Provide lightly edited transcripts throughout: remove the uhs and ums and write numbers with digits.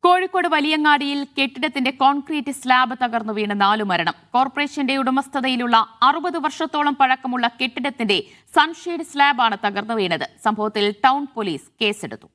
കോഴിക്കോട് വലിയങ്ങാടിയിൽ കെട്ടിടത്തിന്റെ concrete slab തകർന്നു വീണ് 4 മരണം. കോർപ്പറേഷന്റെ ഉടമസ്ഥതയിലുള്ള 60 വർഷത്തോളം പഴക്കമുള്ള കെട്ടിടത്തിന്റെ സൺഷെയ്ഡ് സ്ലാബാണ് തകർന്നു വീണത്. സംഭവത്തിൽ ടൗൺ പോലീസ് കേസെടുത്തു.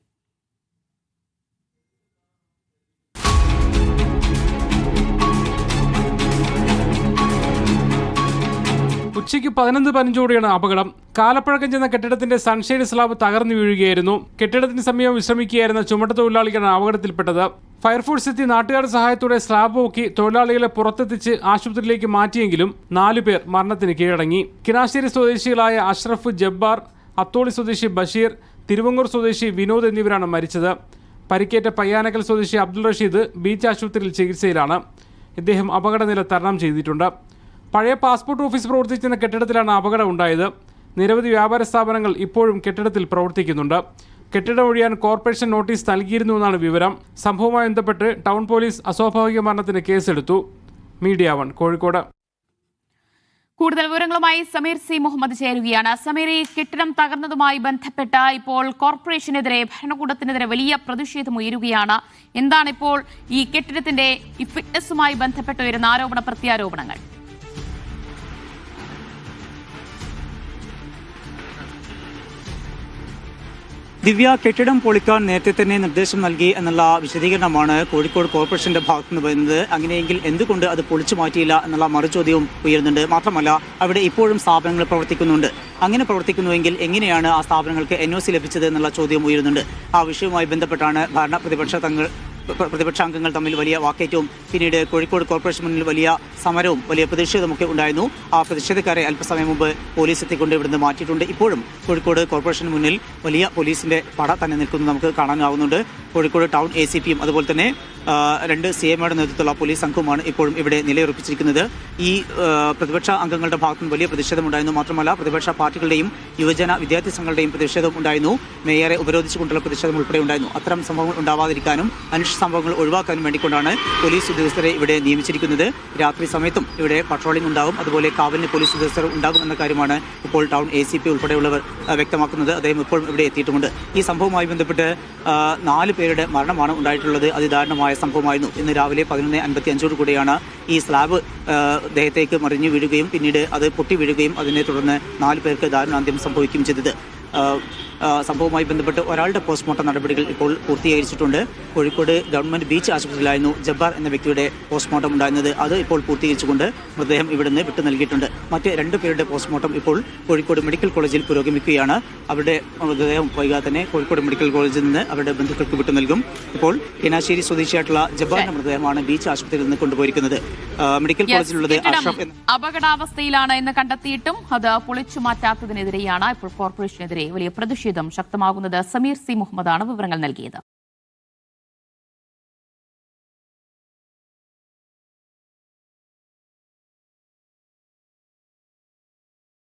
ഉച്ചയ്ക്ക് 11:15 അപകടം. കാലപ്പഴക്കം ചെന്ന കെട്ടിടത്തിന്റെ സൺഷെയ്ഡ് സ്ലാബ് തകർന്നു വീഴുകയായിരുന്നു. കെട്ടിടത്തിന് സമീപം വിശ്രമിക്കുകയായിരുന്ന ചുമട്ടുതൊഴിലാളികളാണ് അപകടത്തിൽപ്പെട്ടത്. ഫയർഫോഴ്സ് എത്തി നാട്ടുകാരുടെ സഹായത്തോടെ സ്ലാബ് പൊക്കി തൊഴിലാളികളെ പുറത്തെത്തിച്ച് ആശുപത്രിയിലേക്ക് മാറ്റിയെങ്കിലും 4 പേർ മരണത്തിന് കീഴടങ്ങി. കിനാശ്ശേരി സ്വദേശികളായ അഷ്റഫ്, ജബ്ബാർ, അത്തോളി സ്വദേശി ബഷീർ, തിരുവങ്ങൂർ സ്വദേശി വിനോദ് എന്നിവരാണ് മരിച്ചത്. പരിക്കേറ്റ പയ്യാനക്കൽ സ്വദേശി അബ്ദുൾ റഷീദ് ബീച്ച് ആശുപത്രിയിൽ ചികിത്സയിലാണ്. ഇദ്ദേഹം അപകടനില തരണം ചെയ്തിട്ടുണ്ട്. പഴയ പാസ്പോർട്ട് ഓഫീസ് പ്രവർത്തിക്കുന്ന കെട്ടിടത്തിലാണ് അപകടം ഉണ്ടായത്. നിരവധി വ്യാപാര സ്ഥാപനങ്ങൾ ഇപ്പോഴും കെട്ടിടത്തിൽ പ്രവർത്തിക്കുന്നുണ്ട്. കെട്ടിടം ഒഴിയാൻ കോർപ്പറേഷൻ നോട്ടീസ് നൽകിയിരുന്നുവെന്നാണ് വിവരം. സംഭവവുമായി ബന്ധപ്പെട്ട് ടൗൺ പോലീസ് അസ്വാഭാവിക മരണത്തിന് കേസെടുത്തു. മീഡിയ 1 കോഴിക്കോട്. കൂടുതൽ വിവരങ്ങളുമായി സമീർ സി മുഹമ്മദ് ചേരുകയാണ്. സമീർ, ഈ കെട്ടിടം തകർന്നതുമായി ബന്ധപ്പെട്ട ഇപ്പോൾ കോർപ്പറേഷനെതിരെ, ഭരണകൂടത്തിനെതിരെ വലിയ പ്രതിഷേധം ഉയരുകയാണ്. എന്താണ് ഇപ്പോൾ ഈ കെട്ടിടത്തിന്റെ ഈ ഫിറ്റ്നസുമായി ബന്ധപ്പെട്ട് വരുന്ന ആരോപണ പ്രത്യാരോപണങ്ങൾ? ദിവ്യ, കെട്ടിടം പൊളിക്കാൻ നേരത്തെ തന്നെ നിർദ്ദേശം നൽകി എന്നുള്ള വിശദീകരണമാണ് കോഴിക്കോട് കോർപ്പറേഷന്റെ ഭാഗത്തുനിന്ന് വരുന്നത്. അങ്ങനെയെങ്കിൽ എന്തുകൊണ്ട് അത് പൊളിച്ചു മാറ്റിയില്ല എന്നുള്ള മറുചോദ്യവും ഉയരുന്നുണ്ട്. മാത്രമല്ല, അവിടെ ഇപ്പോഴും സ്ഥാപനങ്ങൾ പ്രവർത്തിക്കുന്നുണ്ട്. അങ്ങനെ പ്രവർത്തിക്കുന്നുവെങ്കിൽ എങ്ങനെയാണ് ആ സ്ഥാപനങ്ങൾക്ക് NOC ലഭിച്ചത് എന്നുള്ള ചോദ്യം ഉയരുന്നുണ്ട്. ആ വിഷയവുമായി ബന്ധപ്പെട്ടാണ് പ്രതിപക്ഷാംഗങ്ങൾ തമ്മിൽ വലിയ വാക്കേറ്റവും പിന്നീട് കോഴിക്കോട് കോർപ്പറേഷൻ മുന്നിൽ വലിയ സമരവും വലിയ പ്രതിഷേധമൊക്കെ ഉണ്ടായിരുന്നു. ആ പ്രതിഷേധക്കാരെ അല്പസമയം മുമ്പ് പോലീസ് എത്തിക്കൊണ്ട് ഇവിടുന്ന് മാറ്റിയിട്ടുണ്ട്. ഇപ്പോഴും കോഴിക്കോട് കോർപ്പറേഷന് മുന്നിൽ വലിയ പോലീസിന്റെ പട തന്നെ നിൽക്കുന്നത് നമുക്ക് കാണാനാവുന്നുണ്ട്. കോഴിക്കോട് ടൗൺ ACPയും അതുപോലെ തന്നെ 2 CMയുടെ നേതൃത്വത്തിലുള്ള പോലീസ് സംഘവുമാണ് ഇപ്പോഴും ഇവിടെ നിലയുറപ്പിച്ചിരിക്കുന്നത്. ഈ പ്രതിപക്ഷ അംഗങ്ങളുടെ ഭാഗത്തുനിന്ന് വലിയ പ്രതിഷേധമുണ്ടായിരുന്നു. മാത്രമല്ല, പ്രതിപക്ഷ പാർട്ടികളുടെയും യുവജന വിദ്യാർത്ഥി സംഘങ്ങളുടെയും പ്രതിഷേധം ഉണ്ടായിരുന്നു. മേയറെ ഉപരോധിച്ചുകൊണ്ടുള്ള പ്രതിഷേധം ഉൾപ്പെടെ ഉണ്ടായിരുന്നു. അത്തരം സംഭവങ്ങൾ ഉണ്ടാവാതിരിക്കാനും അനിഷ്ട സംഭവങ്ങൾ ഒഴിവാക്കാനും വേണ്ടിക്കൊണ്ടാണ് പോലീസ് ഉദ്യോഗസ്ഥരെ ഇവിടെ നിയമിച്ചിരിക്കുന്നത്. രാത്രി സമയത്തും ഇവിടെ പട്രോളിംഗ് ഉണ്ടാകും, അതുപോലെ കാവലിന് പോലീസ് ഉദ്യോഗസ്ഥർ ഉണ്ടാകും എന്ന കാര്യമാണ് ഇപ്പോൾ ടൗൺ ACP ഉൾപ്പെടെയുള്ളവർ വ്യക്തമാക്കുന്നത്. അദ്ദേഹം ഇപ്പോഴും ഇവിടെ എത്തിയിട്ടുമുണ്ട്. ഈ സംഭവവുമായി ബന്ധപ്പെട്ട് 4 പേരുടെ മരണമാണ് ഉണ്ടായിട്ടുള്ളത്. അതിദാരുണമായ സംഭവമായിരുന്നു. ഇന്ന് രാവിലെ 11:55 കൂടെയാണ് ഈ സ്ലാബ് ദേഹത്തേക്ക് മറിഞ്ഞു വീഴുകയും പിന്നീട് അത് പൊട്ടി വീഴുകയും അതിനെ തുടർന്ന് 4 പേർക്ക് ദാരുണാന്ത്യം സംഭവിക്കുകയും ചെയ്തത്. സംഭവവുമായി ബന്ധപ്പെട്ട് ഒരാളുടെ പോസ്റ്റ്മോർട്ടം നടപടികൾ ഇപ്പോൾ പൂർത്തീകരിച്ചിട്ടുണ്ട്. കോഴിക്കോട് ഗവൺമെന്റ് ബീച്ച് ആശുപത്രിയിലായിരുന്നു ജബ്ബാർ എന്ന വ്യക്തിയുടെ പോസ്റ്റ്മോർട്ടം ഉണ്ടായിരുന്നത്. അത് ഇപ്പോൾ പൂർത്തീകരിച്ചുകൊണ്ട് മൃതദേഹം ഇവിടുന്ന് വിട്ടു നൽകിയിട്ടുണ്ട്. മറ്റ് 2 പേരുടെ പോസ്റ്റ്മോർട്ടം ഇപ്പോൾ കോഴിക്കോട് മെഡിക്കൽ കോളേജിൽ പുരോഗമിക്കുകയാണ്. അവരുടെ മൃതദേഹം വൈകാതെ തന്നെ കോഴിക്കോട് മെഡിക്കൽ കോളേജിൽ നിന്ന് അവരുടെ ബന്ധുക്കൾക്ക് വിട്ടു നൽകും. ഇപ്പോൾ കിനാശ്ശേരി സ്വദേശിയായിട്ടുള്ള ജബ്ബാറിന്റെ മൃതദേഹമാണ് ബീച്ച് ആശുപത്രിയിൽ നിന്ന് കൊണ്ടുപോയിരിക്കുന്നത്. മെഡിക്കൽ കോളേജിലുള്ളത് അഷ്റഫ്. അപകടാവസ്ഥയിലാണ് എന്ന് കണ്ടെത്തിയിട്ടും അത് പൊളിച്ചു മാറ്റാത്തതിനെതിരെയാണ് ഇപ്പോൾ കോർപ്പറേഷനെതിരെ വലിയ പ്രതിഷേധം ശക്തമാകുന്നത്. സമീർ സി മുഹമ്മദാണ് വിവരങ്ങൾ നൽകിയത്.